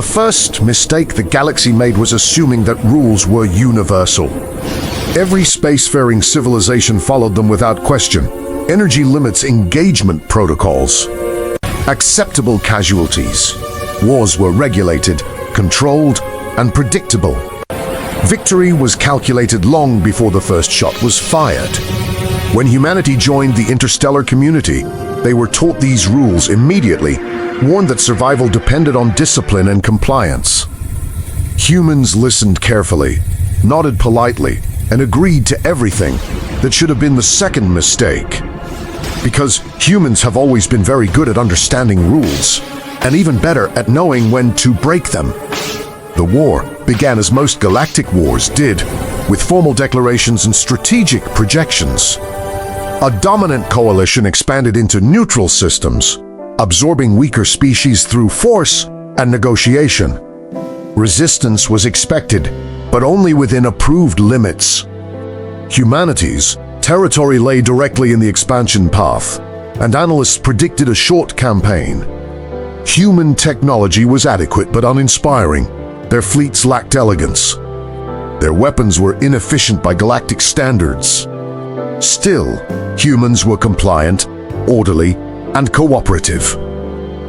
The first mistake the galaxy made was assuming that rules were universal. Every spacefaring civilization followed them without question. Energy limits, engagement protocols, acceptable casualties. Wars were regulated, controlled, and predictable. Victory was calculated long before the first shot was fired. When humanity joined the interstellar community, they were taught these rules immediately, warned that survival depended on discipline and compliance. Humans listened carefully, nodded politely, and agreed to everything that should have been the second mistake. Because humans have always been very good at understanding rules, and even better at knowing when to break them. The war began as most galactic wars did, with formal declarations and strategic projections. A dominant coalition expanded into neutral systems, absorbing weaker species through force and negotiation. Resistance was expected, but only within approved limits. Humanity's territory lay directly in the expansion path, and analysts predicted a short campaign. Human technology was adequate but uninspiring. Their fleets lacked elegance. Their weapons were inefficient by galactic standards. Still, humans were compliant, orderly, and cooperative.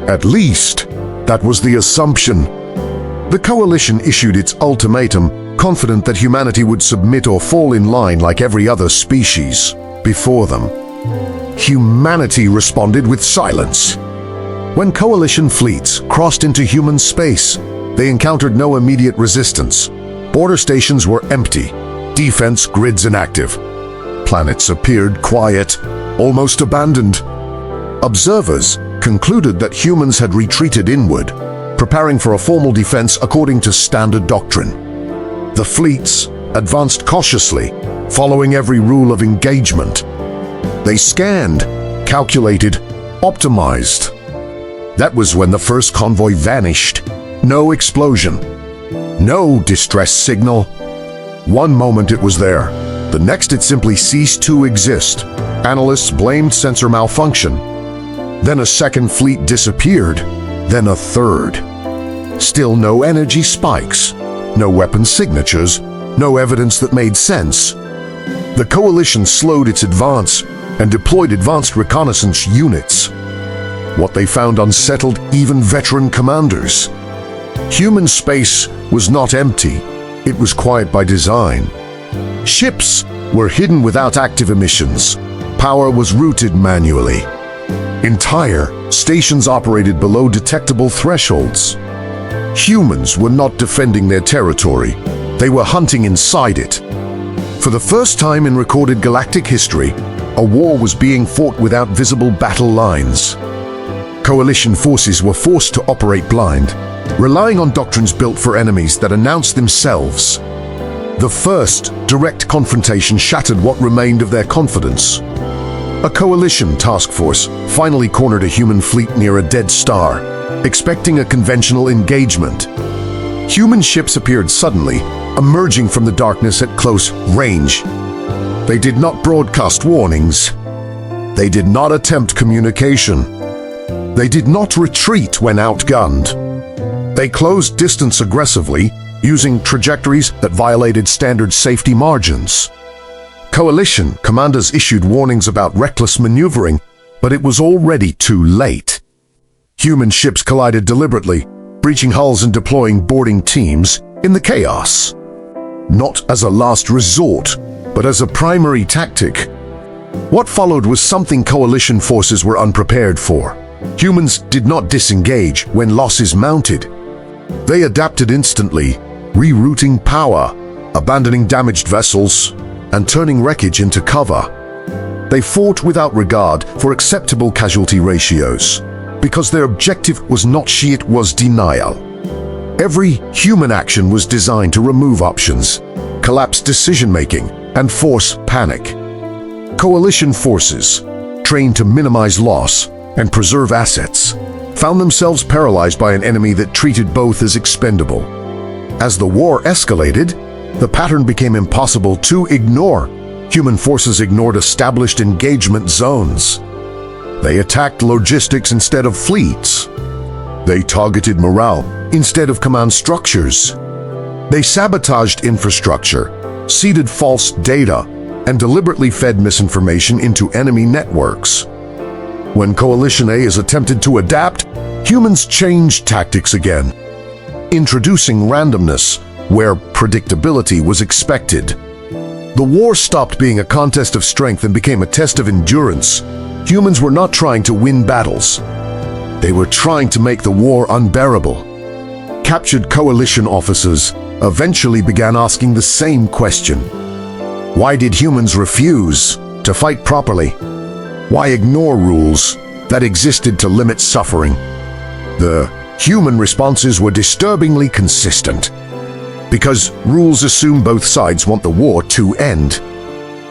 At least, that was the assumption. The coalition issued its ultimatum, confident that humanity would submit or fall in line like every other species before them. Humanity responded with silence. When coalition fleets crossed into human space, they encountered no immediate resistance. Border stations were empty, defense grids inactive. Planets appeared quiet, almost abandoned. Observers concluded that humans had retreated inward, preparing for a formal defense according to standard doctrine. The fleets advanced cautiously, following every rule of engagement. They scanned, calculated, optimized. That was when the first convoy vanished. No explosion, no distress signal. One moment it was there, the next it simply ceased to exist. Analysts blamed sensor malfunction. Then a second fleet disappeared, then a third. Still no energy spikes, no weapon signatures, no evidence that made sense. The coalition slowed its advance and deployed advanced reconnaissance units. What they found unsettled even veteran commanders. Human space was not empty, it was quiet by design. Ships were hidden without active emissions. Power was routed manually. Entire stations operated below detectable thresholds. Humans were not defending their territory, they were hunting inside it. For the first time in recorded galactic history, a war was being fought without visible battle lines. Coalition forces were forced to operate blind, relying on doctrines built for enemies that announced themselves. The first direct confrontation shattered what remained of their confidence. A coalition task force finally cornered a human fleet near a dead star, expecting a conventional engagement. Human ships appeared suddenly, emerging from the darkness at close range. They did not broadcast warnings. They did not attempt communication. They did not retreat when outgunned. They closed distance aggressively, using trajectories that violated standard safety margins. Coalition commanders issued warnings about reckless maneuvering, but it was already too late. Human ships collided deliberately, breaching hulls and deploying boarding teams in the chaos. Not as a last resort, but as a primary tactic. What followed was something coalition forces were unprepared for. Humans did not disengage when losses mounted. They adapted instantly, rerouting power, abandoning damaged vessels, and turning wreckage into cover. They fought without regard for acceptable casualty ratios, because their objective was not sheer, it was denial. Every human action was designed to remove options, collapse decision-making, and force panic. Coalition forces, trained to minimize loss and preserve assets, found themselves paralyzed by an enemy that treated both as expendable. As the war escalated, the pattern became impossible to ignore. Human forces ignored established engagement zones. They attacked logistics instead of fleets. They targeted morale instead of command structures. They sabotaged infrastructure, seeded false data, and deliberately fed misinformation into enemy networks. When Coalition A is attempted to adapt, humans changed tactics again, introducing randomness where predictability was expected. The war stopped being a contest of strength and became a test of endurance. Humans were not trying to win battles. They were trying to make the war unbearable. Captured Coalition officers eventually began asking the same question. Why did humans refuse to fight properly? Why ignore rules that existed to limit suffering? The human responses were disturbingly consistent. Because rules assume both sides want the war to end.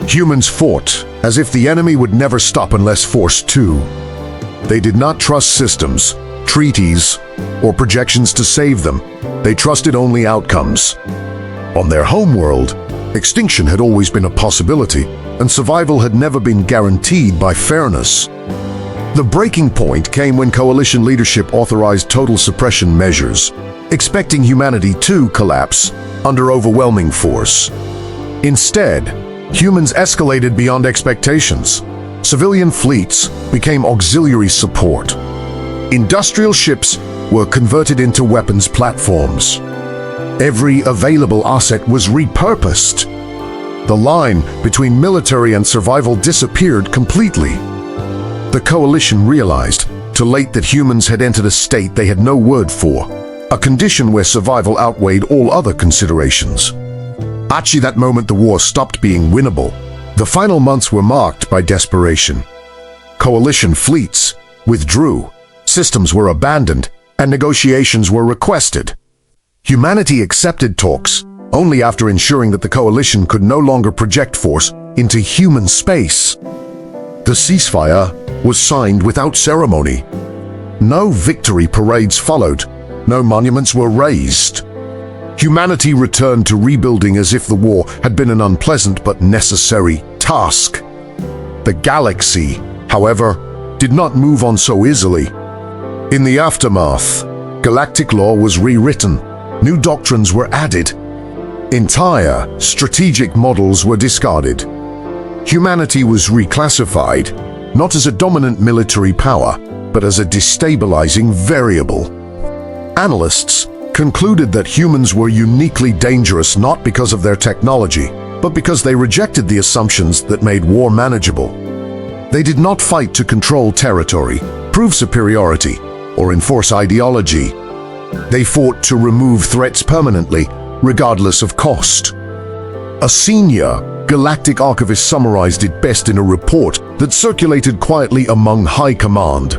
Humans fought as if the enemy would never stop unless forced to. They did not trust systems, treaties, or projections to save them. They trusted only outcomes. On their homeworld, extinction had always been a possibility, and survival had never been guaranteed by fairness. The breaking point came when Coalition leadership authorized total suppression measures, expecting humanity to collapse under overwhelming force. Instead, humans escalated beyond expectations. Civilian fleets became auxiliary support. Industrial ships were converted into weapons platforms. Every available asset was repurposed. The line between military and survival disappeared completely. The Coalition realized too late that humans had entered a state they had no word for, a condition where survival outweighed all other considerations. Actually, that moment the war stopped being winnable. The final months were marked by desperation. Coalition fleets withdrew, systems were abandoned, and negotiations were requested. Humanity accepted talks only after ensuring that the Coalition could no longer project force into human space. The ceasefire was signed without ceremony. No victory parades followed. No monuments were raised. Humanity returned to rebuilding as if the war had been an unpleasant but necessary task. The galaxy, however, did not move on so easily. In the aftermath, galactic law was rewritten. New doctrines were added. Entire strategic models were discarded. Humanity was reclassified, not as a dominant military power, but as a destabilizing variable. Analysts concluded that humans were uniquely dangerous not because of their technology, but because they rejected the assumptions that made war manageable. They did not fight to control territory, prove superiority, or enforce ideology. They fought to remove threats permanently, regardless of cost. A senior Galactic archivist summarized it best in a report that circulated quietly among high command.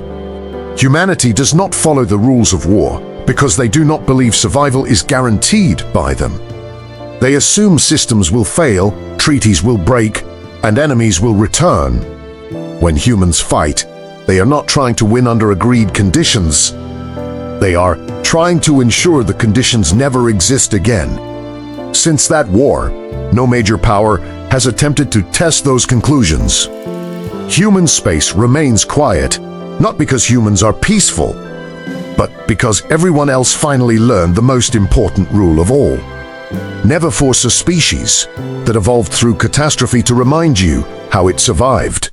Humanity does not follow the rules of war because they do not believe survival is guaranteed by them. They assume systems will fail, treaties will break, and enemies will return. When humans fight, they are not trying to win under agreed conditions. They are trying to ensure the conditions never exist again. Since that war, no major power has attempted to test those conclusions. Human space remains quiet, not because humans are peaceful, but because everyone else finally learned the most important rule of all. Never force a species that evolved through catastrophe to remind you how it survived.